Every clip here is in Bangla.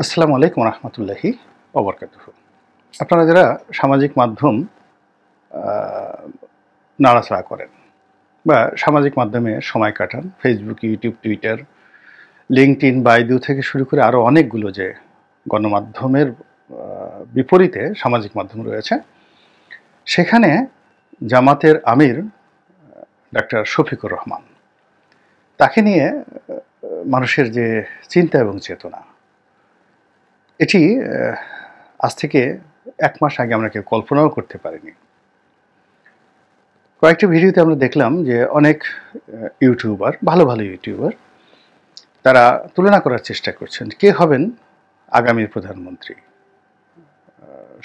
আসসালামু আলাইকুম রহমতুল্লাহি ওবরকাতুহ। আপনারা যারা সামাজিক মাধ্যম নাড়াচাড়া করেন বা সামাজিক মাধ্যমে সময় কাটান, Facebook, YouTube, Twitter, LinkedIn, Baidu থেকে শুরু করে আরও অনেকগুলো যে গণমাধ্যমের বিপরীতে সামাজিক মাধ্যম রয়েছে, সেখানে জামাতের আমির ডাক্তার শফিকুর রহমান, তাকে নিয়ে মানুষের যে চিন্তা এবং চেতনা, এটি আজ থেকে ১ মাস আগে আমরা কেউ কল্পনাও করতে পারিনি। কয়েকটি ভিডিওতে আমরা দেখলাম যে অনেক ইউটিউবার, ভালো ইউটিউবার, তারা তুলনা করার চেষ্টা করছেন কে হবেন আগামীর প্রধানমন্ত্রী,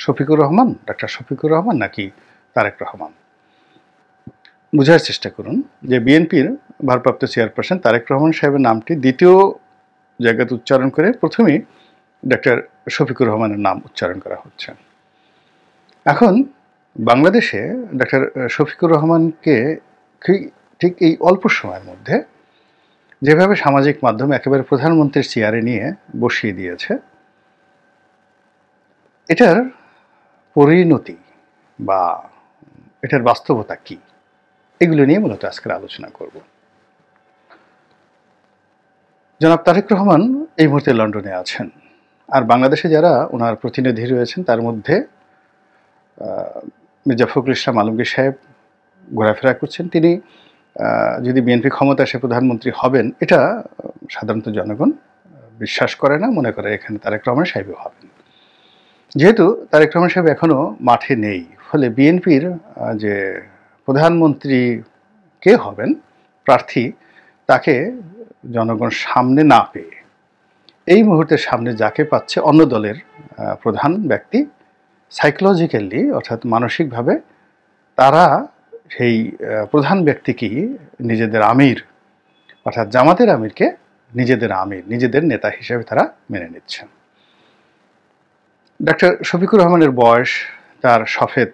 শফিকুর রহমান, ডাক্তার শফিকুর রহমান নাকি তারেক রহমান। বোঝার চেষ্টা করুন যে বিএনপির ভারপ্রাপ্ত চেয়ারপারসন তারেক রহমান সাহেবের নামটি দ্বিতীয় জায়গাতে উচ্চারণ করে প্রথমেই ডাক্তার শফিকুর রহমানের নাম উচ্চারণ করা হচ্ছে। এখন বাংলাদেশে ডাক্তার শফিকুর রহমানকে ঠিক এই অল্প সময়ের মধ্যে যেভাবে সামাজিক মাধ্যম একেবারে প্রধানমন্ত্রীর চেয়ারে নিয়ে বসিয়ে দিয়েছে, এটার পরিণতি বা এটার বাস্তবতা কি, এগুলো নিয়ে মূলত আজকের আলোচনা করব। জনাব তারেক রহমান এই মুহূর্তে লন্ডনে আছেন, আর বাংলাদেশে যারা ওনার প্রতিনিধি রয়েছেন তার মধ্যে মির্জা ফখরুল ইসলাম আলমগীর সাহেব ঘোরাফেরা করছেন। তিনি যদি বিএনপি ক্ষমতা আসে প্রধানমন্ত্রী হবেন, এটা সাধারণত জনগণ বিশ্বাস করে না, মনে করে এখানে তারেক রহমান সাহেবও হবেন। যেহেতু তারেক রহমান সাহেব এখনও মাঠে নেই, ফলে বিএনপির যে প্রধানমন্ত্রী কে হবেন প্রার্থী, তাকে জনগণ সামনে না পেয়ে এই মুহূর্তে সামনে যাকে পাচ্ছে অন্য দলের প্রধান ব্যক্তি, সাইকোলজিক্যালি অর্থাৎ মানসিকভাবে তারা সেই প্রধান ব্যক্তিকেই নিজেদের আমির অর্থাৎ জামাতের আমিরকে নিজেদের আমির, নিজেদের নেতা হিসেবে তারা মেনে নিচ্ছেন। ডাক্তার শফিকুর রহমানের বয়স, তার সফেদ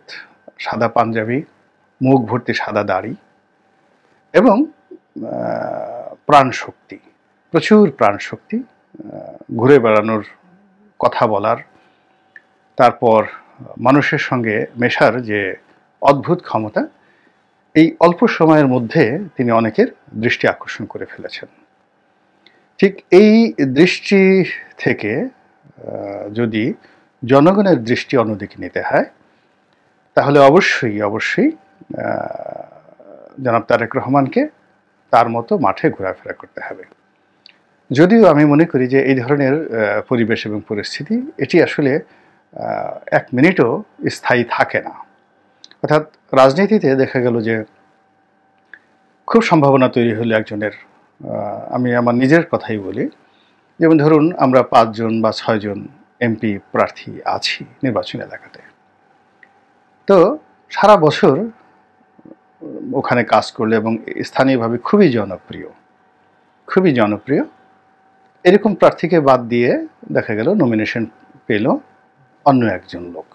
সাদা পাঞ্জাবি, মুখ ভর্তি সাদা দাড়ি এবং প্রাণশক্তি, প্রচুর প্রাণশক্তি, ঘুরে বেড়ানোর, কথা বলার, তারপর মানুষের সঙ্গে মেশার যে অদ্ভুত ক্ষমতা, এই অল্প সময়ের মধ্যে তিনি অনেকের দৃষ্টি আকর্ষণ করে ফেলেছেন। ঠিক এই দৃষ্টি থেকে যদি জনগণের দৃষ্টি অন্যদিকে নিতে হয়, তাহলে অবশ্যই জনাব তারেক রহমানকে তার মতো মাঠে ঘোরাফেরা করতে হবে। যদিও আমি মনে করি যে এই ধরনের পরিবেশ এবং পরিস্থিতি এটি আসলে 1 মিনিটও স্থায়ী থাকে না। অর্থাৎ রাজনীতিতে দেখা গেল যে খুব সম্ভাবনা তৈরি হলো একজনের, আমি আমার নিজের কথাই বলি, যেমন ধরুন আমরা 5 জন বা 6 জন এমপি প্রার্থী আছি নির্বাচন এলাকাতে, তো সারা বছর ওখানে কাজ করলে এবং স্থানীয়ভাবে খুবই জনপ্রিয় এরকম প্রার্থীকে বাদ দিয়ে দেখা গেল নমিনেশন পেল অন্য একজন লোক।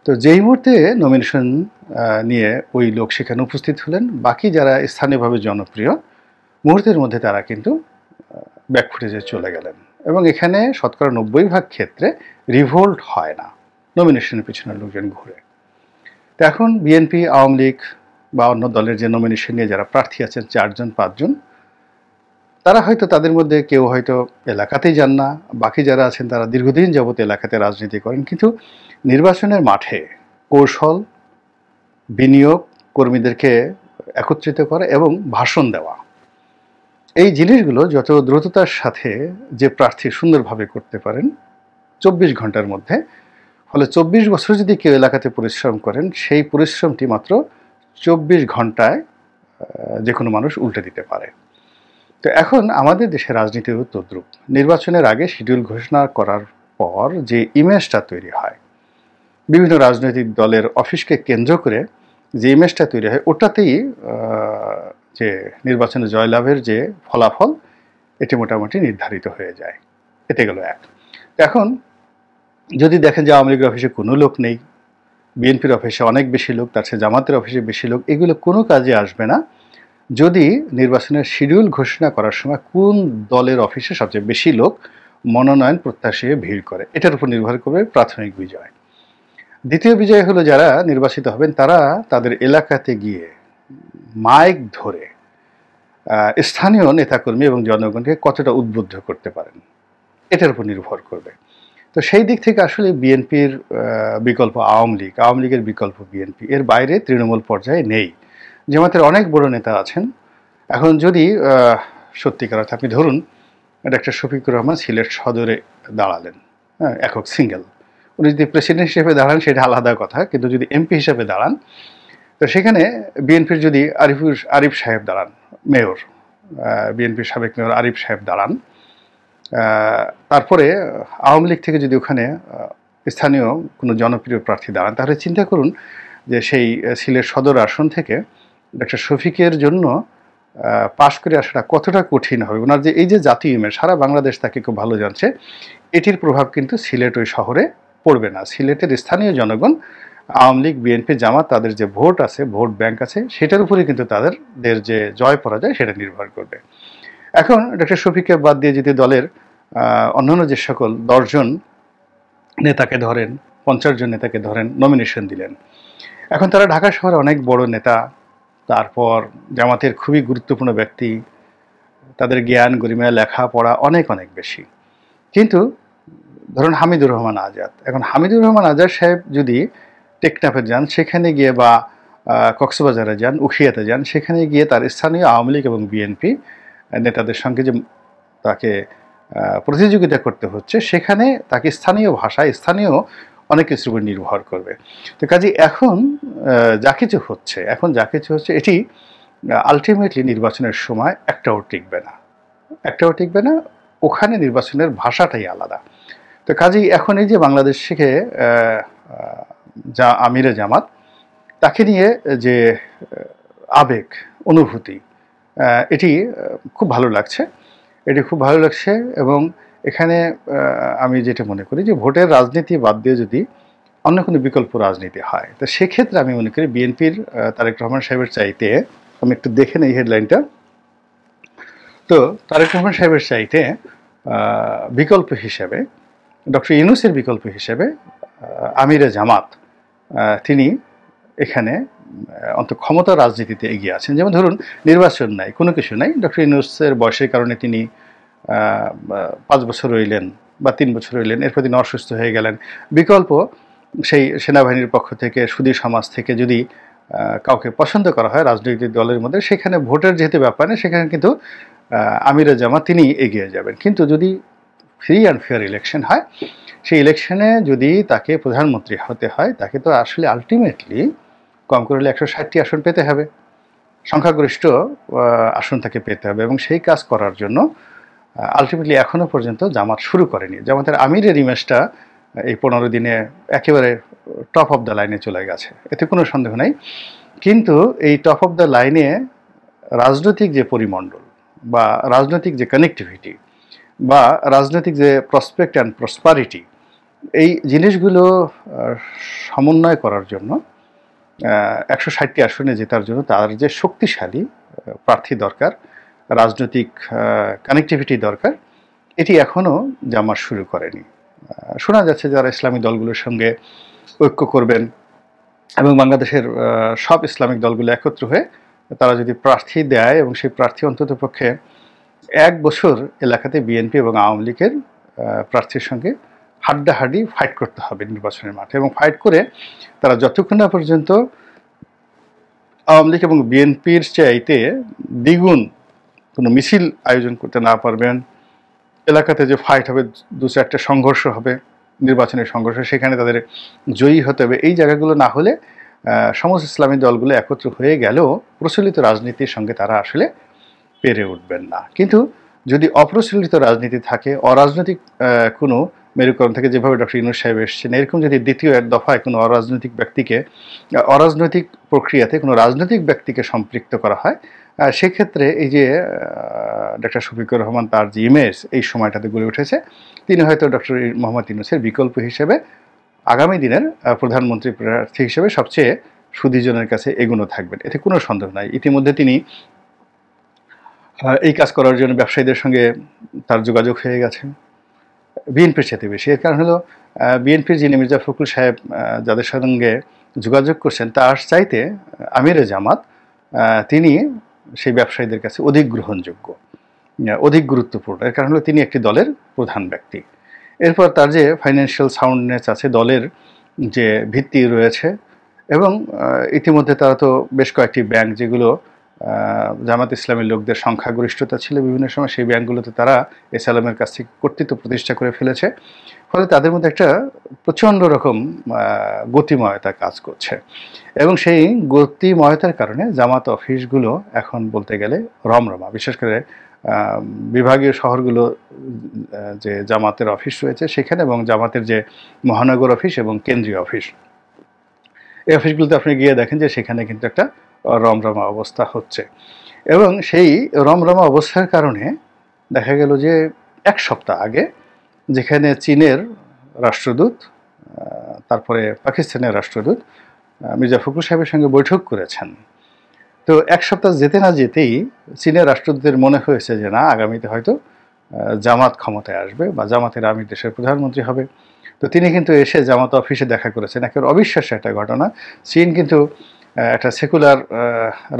তো যেই মুহূর্তে নমিনেশন নিয়ে ওই লোক সেখানে উপস্থিত হলেন, বাকি যারা স্থানীয়ভাবে জনপ্রিয় মুহূর্তের মধ্যে তারা কিন্তু ব্যাকফুটেজে চলে গেলেন, এবং এখানে শতকরা 90% ক্ষেত্রে রিভোল্ট হয় না, নমিনেশনের পিছনে লোকজন ঘুরে। তো এখন বিএনপি, আওয়ামী লীগ বা অন্য দলের যে নমিনেশন নিয়ে যারা প্রার্থী আছেন 4 জন 5 জন, তারা হয়তো তাদের মধ্যে কেউ হয়তো এলাকাতেই যান না, বাকি যারা আছেন তারা দীর্ঘদিন যাবত এলাকাতে রাজনীতি করেন, কিন্তু নির্বাচনের মাঠে কৌশল, বিনিয়োগ, কর্মীদেরকে একত্রিত করা এবং ভাষণ দেওয়া, এই জিনিসগুলো যত দ্রুততার সাথে যে প্রার্থী সুন্দরভাবে করতে পারেন 24 ঘন্টার মধ্যে, ফলে 24 বছর যদি কেউ এলাকাতে পরিশ্রম করেন, সেই পরিশ্রমটি মাত্র 24 ঘন্টায় যে কোনো মানুষ উল্টে দিতে পারে। তো এখন আমাদের দেশের রাজনীতিও তদ্রূপ। নির্বাচনের আগে শিডিউল ঘোষণা করার পর যে ইমেজটা তৈরি হয়, বিভিন্ন রাজনৈতিক দলের অফিসকে কেন্দ্র করে যে ইমেজটা তৈরি হয়, ওটাতেই যে নির্বাচনে জয়লাভের যে ফলাফল, এটি মোটামুটি নির্ধারিত হয়ে যায়। এতে গেল এক। এখন যদি দেখেন যে আওয়ামী লীগের অফিসে কোনো লোক নেই, বিএনপির অফিসে অনেক বেশি লোক, তার চেয়ে জামাতের অফিসে বেশি লোক, এগুলো কোনো কাজে আসবে না যদি নির্বাচনের শিডিউল ঘোষণা করার সময় কোন দলের অফিসে সবচেয়ে বেশি লোক মনোনয়ন প্রত্যাশী ভিড় করে। এটার উপর নির্ভর করবে প্রাথমিক বিজয়। দ্বিতীয় বিজয় হলো যারা নির্বাচিত হবেন তারা তাদের এলাকাতে গিয়ে মাইক ধরে স্থানীয় নেতাকর্মী এবং জনগণকে কতটা উদ্বুদ্ধ করতে পারেন, এটার উপর নির্ভর করবে। তো সেই দিক থেকে আসলে বিএনপির বিকল্প আওয়ামী লীগ, আওয়ামী লীগের বিকল্প বিএনপি, এর বাইরে তৃণমূল পর্যায়ে নেই। জামাতের অনেক বড় নেতা আছেন। এখন যদি সত্যিকার অর্থে আপনি ধরুন ডক্টর শফিকুর রহমান সিলেট সদরে দাঁড়ালেন, হ্যাঁ, একক সিঙ্গেল। উনি যদি প্রেসিডেন্ট হিসেবে দাঁড়ান সেটা আলাদা কথা, কিন্তু যদি এমপি হিসেবে দাঁড়ান তো সেখানে বিএনপির যদি আরিফ সাহেব দাঁড়ান, মেয়র, বিএনপির সাবেক মেয়র আরিফ সাহেব দাঁড়ান, তারপরে আওয়ামী লীগ থেকে যদি ওখানে স্থানীয় কোনো জনপ্রিয় প্রার্থী দাঁড়ান, তাহলে চিন্তা করুন যে সেই সিলেট সদর আসন থেকে ডক্টর শফিকের জন্য পাশ করে আসাটা কতটা কঠিন হবে। ওনার যে এই যে জাতীয় ইমেজ, সারা বাংলাদেশ তাকে খুব ভালো জানছে, এটির প্রভাব কিন্তু সিলেট ওই শহরে পড়বে না। সিলেটের স্থানীয় জনগণ আওয়ামী লীগ, বিএনপি, জামাত, তাদের যে ভোট আছে, ভোট ব্যাংক আছে, সেটার উপরে কিন্তু তাদের যে জয় পরাজয় সেটা নির্ভর করবে। এখন ডক্টর শফিককে বাদ দিয়ে যদি দলের অন্যান্য যে সকল 10 জন নেতাকে ধরেন, 50 জন নেতাকে ধরেন, নমিনেশন দিলেন, এখন তারা ঢাকা শহরে অনেক বড় নেতা, তারপর জামাতের খুবই গুরুত্বপূর্ণ ব্যক্তি, তাদের জ্ঞান গরিমা লেখাপড়া অনেক অনেক বেশি। কিন্তু ধরুন হামিদুর রহমান আজাদ, এখন হামিদুর রহমান আজাদ সাহেব যদি টেকনাফে যান, সেখানে গিয়ে বা কক্সবাজারে যান, উখিয়াতে যান, সেখানে গিয়ে তার স্থানীয় আওয়ামী লীগ এবং বিএনপি নেতাদের সঙ্গে যে তাকে প্রতিযোগিতা করতে হচ্ছে, সেখানে তাকে স্থানীয় ভাষায় স্থানীয় অনেক কিছুর উপর নির্ভর করবে। তো কাজে এখন যা কিছু হচ্ছে এটি আলটিমেটলি নির্বাচনের সময় একটাও টিকবে না। ওখানে নির্বাচনের ভাষাটাই আলাদা। তো কাজেই এখন এই যে বাংলাদেশ থেকে যা আমিরে জামাত, তাকে নিয়ে যে আবেগ অনুভূতি, এটি খুব ভালো লাগছে। এবং এখানে আমি যেটা মনে করি যে ভোটের রাজনীতি বাদ দিয়ে যদি অন্য কোনো বিকল্প রাজনীতি হয়, তো সেক্ষেত্রে আমি মনে করি বিএনপির তারেক রহমান সাহেবের চাইতে, আমি একটু দেখে নেই হেডলাইনটা, তো তারেক রহমান সাহেবের চাইতে বিকল্প হিসেবে, ডক্টর ইউনূসের বিকল্প হিসেবে আমিরে জামাত, তিনি এখানে অন্ত ক্ষমতা রাজনীতিতে এগিয়ে আছেন। যেমন ধরুন নির্বাচন নাই, কোনো কিছু নাই, ডক্টর ইউনূসের বয়সের কারণে তিনি 5 বছর রইলেন বা 3 বছর রইলেন, এরপর তিনি অসুস্থ হয়ে গেলেন। বিকল্প সেই সেনাবাহিনীর পক্ষ থেকে, সুধী সমাজ থেকে যদি কাউকে পছন্দ করা হয় রাজনৈতিক দলের মধ্যে, সেখানে ভোটের যেহেতু ব্যাপার নেই, সেখানে কিন্তু আমিরে জামাত তিনি এগিয়ে যাবেন। কিন্তু যদি ফ্রি অ্যান্ড ফেয়ার ইলেকশন হয়, সেই ইলেকশনে যদি তাকে প্রধানমন্ত্রী হতে হয়, তাকে তো আসলে আলটিমেটলি কম করলে 160টি আসন পেতে হবে, সংখ্যাগরিষ্ঠ আসন তাকে পেতে হবে। এবং সেই কাজ করার জন্য আলটিমেটলি এখনও পর্যন্ত জামাত শুরু করেনি। জামাতের আমিরের ইমেজটা এই 15 দিনে একেবারে টপ অফ দ্য লাইনে চলে গেছে, এতে কোনো সন্দেহ নেই। কিন্তু এই টপ অফ দ্য লাইনে রাজনৈতিক যে পরিমণ্ডল বা রাজনৈতিক যে কানেক্টিভিটি বা রাজনৈতিক যে প্রসপেক্ট অ্যান্ড প্রসপারিটি, এই জিনিসগুলো সমন্বয় করার জন্য 160টি আসনে জেতার জন্য তার যে শক্তিশালী প্রার্থী দরকার, রাজনৈতিক কানেক্টিভিটি দরকার, এটি এখনও জামাত শুরু করেনি। শোনা যাচ্ছে যারা ইসলামী দলগুলোর সঙ্গে ঐক্য করবেন এবং বাংলাদেশের সব ইসলামিক দলগুলো একত্র হয়ে তারা যদি প্রার্থী দেয় এবং সেই প্রার্থী অন্ততপক্ষে 1 বছর এলাকাতে বিএনপি এবং আওয়ামী লীগের প্রার্থীর সঙ্গে হাড্ডাহাড্ডি ফাইট করতে হবে নির্বাচনের মাঠে, এবং ফাইট করে তারা যতক্ষণ না পর্যন্ত আওয়ামী লীগ এবং বিএনপির চাইতে দ্বিগুণ কোনো মিছিল আয়োজন করতে না পারবেন, এলাকাতে যে ফাইট হবে, 2-4টা সংঘর্ষ হবে, নির্বাচনের সংঘর্ষ, সেখানে তাদের জয়ী হতে হবে, এই জায়গাগুলো না হলে সমস্ত ইসলামী দলগুলো একত্র হয়ে গেলেও প্রচলিত রাজনীতির সঙ্গে তারা আসলে পেরে উঠবেন না। কিন্তু যদি অপ্রচলিত রাজনীতি থাকে, অরাজনৈতিক কোনো মেরুকরণ থেকে, যেভাবে ডক্টর ইউনূস সাহেব এসেছেন, এরকম যদি দ্বিতীয় এক দফায় কোনো অরাজনৈতিক প্রক্রিয়াতে কোনো রাজনৈতিক ব্যক্তিকে সম্পৃক্ত করা হয়, সেক্ষেত্রে এই যে ডক্টর শফিকুর রহমান, তার যে ইমেজ এই সময়টাতে গড়ে উঠেছে, তিনি হয়তো ডক্টর মোহাম্মদ ইউনূসের বিকল্প হিসেবে আগামী দিনের প্রধানমন্ত্রী প্রার্থী হিসেবে সবচেয়ে সুদীজনের কাছে এগোনো থাকবেন, এতে কোনো সন্দেহ নাই। ইতিমধ্যে তিনি এই কাজ করার জন্য ব্যবসায়ীদের সঙ্গে তার যোগাযোগ হয়ে গেছে, বিএনপির চাইতে বেশি। এর কারণ হলো বিএনপির যিনি মির্জা ফখরুল সাহেব যাদের সঙ্গে যোগাযোগ করছেন তার চাইতে আমিরে জামাত তিনি সেই ব্যবসায়ীদের কাছে অধিক গ্রহণযোগ্য, অধিক গুরুত্বপূর্ণ। এর কারণ হলো তিনি একটি দলের প্রধান ব্যক্তি। এরপর তার যে ফাইন্যান্সিয়াল সাউন্ডনেস আছে, দলের যে ভিত্তি রয়েছে, এবং ইতিমধ্যে তারা তো বেশ কয়েকটি ব্যাংক যেগুলো জামাত ইসলামী লোকদের সংখ্যাগরিষ্ঠতা ছিল বিভিন্ন সময়, সেই ব্যাংকগুলোতে তারা এসএলএমের কাছ থেকে কর্তৃত্ব প্রতিষ্ঠা করে ফেলেছে। ফলে তাদের মধ্যে একটা প্রচণ্ড রকম গতিময়তা কাজ করছে, এবং সেই গতিময়তার কারণে জামাত অফিসগুলো এখন বলতে গেলে রমরমা। বিশেষ করে বিভাগীয় শহরগুলো যে জামাতের অফিস রয়েছে সেখানে, এবং জামাতের যে মহানগর অফিস এবং কেন্দ্রীয় অফিস, এই অফিসগুলোতে আপনি গিয়ে দেখেন যে সেখানে কিন্তু একটা রমরমা অবস্থা হচ্ছে। এবং সেই রমরমা অবস্থার কারণে দেখা গেল যে এক সপ্তাহ আগে যেখানে চীনের রাষ্ট্রদূত, তারপরে পাকিস্তানের রাষ্ট্রদূত মির্জা ফখরুল সাহেবের সঙ্গে বৈঠক করেছেন, তো এক সপ্তাহ যেতে না যেতেই চীনের রাষ্ট্রদূতের মনে হয়েছে যে না, আগামীতে হয়তো জামাত ক্ষমতায় আসবে বা জামাতের আমির দেশের প্রধানমন্ত্রী হবে। তো তিনি কিন্তু এসে জামাত অফিসে দেখা করেছেন। একেবারে অবিশ্বাস্য একটা ঘটনা। চীন কিন্তু একটা সেকুলার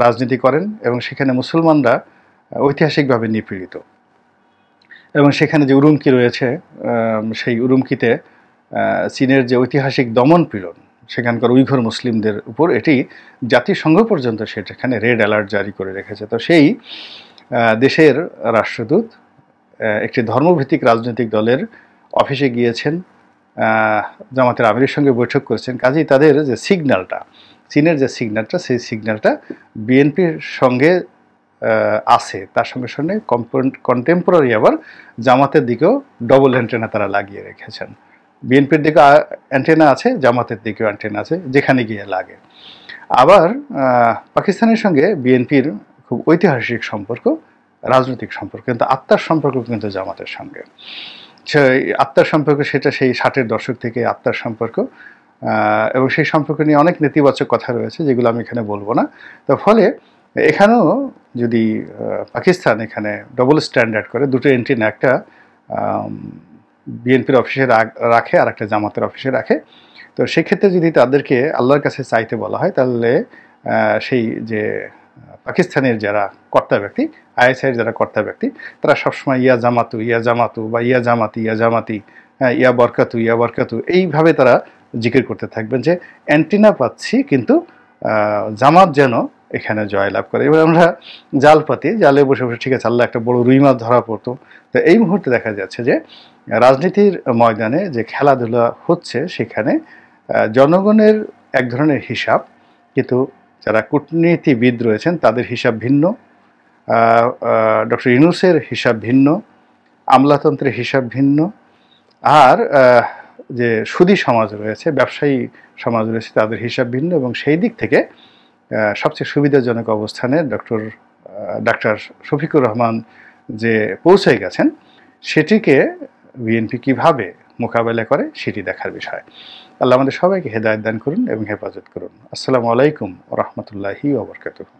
রাজনীতি করেন, এবং সেখানে মুসলমানরা ঐতিহাসিকভাবে নিপীড়িত, এবং সেখানে যে উরুমকি রয়েছে সেই উরুমকিতে চীনের যে ঐতিহাসিক দমন পীড়ন সেখানকার উইঘুর মুসলিমদের উপর, এটি জাতিসংঘ পর্যন্ত সেখানে রেড অ্যালার্ট জারি করে রেখেছে। তো সেই দেশের রাষ্ট্রদূত একটি ধর্মভিত্তিক রাজনৈতিক দলের অফিসে গিয়েছেন, জামাতের আমিরের সঙ্গে বৈঠক করেছেন। কাজেই তাদের যে সিগন্যালটা, চীনের যে সিগন্যালটা, সেই সিগন্যালটা বিএনপির সঙ্গে আছে, তার সঙ্গে সঙ্গে কন্টেম্পোরারি আবার জামাতের দিকেও ডবল অ্যান্টেনা তারা লাগিয়ে রেখেছেন। বিএনপির দিকে অ্যান্টেনা আছে, জামাতের দিকেও অ্যান্টেনা আছে, যেখানে গিয়ে লাগে। আবার পাকিস্তানের সঙ্গে বিএনপির খুব ঐতিহাসিক সম্পর্ক, রাজনৈতিক সম্পর্ক, কিন্তু আত্মার সম্পর্ক কিন্তু জামাতের সঙ্গে। সেই আত্মার সম্পর্ক, সেটা সেই 60-এর দশক থেকে আত্মার সম্পর্ক, এবং সেই সম্পর্ক নিয়ে অনেক নেতিবাচক কথা রয়েছে যেগুলো আমি এখানে বলবো না। তো ফলে এখানেও যদি পাকিস্তান এখানে ডবল স্ট্যান্ডার্ড করে, দুটো অ্যান্টেনা, একটা বিএনপির অফিসে রাখে আর একটা জামাতের অফিসে রাখে, তো সেক্ষেত্রে যদি তাদেরকে আল্লাহর কাছে চাইতে বলা হয়, তাহলে সেই যে পাকিস্তানের যারা কর্তা ব্যক্তি, আইএসআইয়ের যারা কর্তা ব্যক্তি, তারা সবসময় ইয়া জামাতু ইয়া জামাতু বা ইয়া জামাতি ইয়া জামাতি, ইয়া বরকাতু ইয়া বরকাতু, এইভাবে তারা জিকির করতে থাকবেন যে অ্যান্টিনা পাচ্ছি, কিন্তু জামাত যেন এখানে জয়লাভ করে। এবার আমরা জাল পাতি, জালে বসে বসে ঠিক আছে আল্লাহ একটা বড় রুই মাছ ধরা পড়তো। তো এই মুহূর্তে দেখা যাচ্ছে যে রাজনীতির ময়দানে যে খেলাধুলা হচ্ছে সেখানে জনগণের এক ধরনের হিসাব, কিন্তু যারা কূটনীতিবিদ রয়েছেন তাদের হিসাব ভিন্ন, ডক্টর ইউনূসের হিসাব ভিন্ন, আমলাতন্ত্রের হিসাব ভিন্ন, আর যে সুদী সমাজ রয়েছে, ব্যবসায়ী সমাজ রয়েছে, তাদের হিসাব ভিন্ন। এবং সেই দিক থেকে সবচেয়ে সুবিধাজনক অবস্থানে ডাক্তার শফিকুর রহমান যে পৌঁছে গেছেন, সেটিকে বিএনপি কীভাবে মোকাবেলা করে সেটি দেখার বিষয়। আল্লাহ আমাদের সবাইকে হেদায়েত দান করুন এবং হেফাজত করুন। আসসালামু আলাইকুম ওয়া রাহমাতুল্লাহি ওয়া বারাকাতুহু।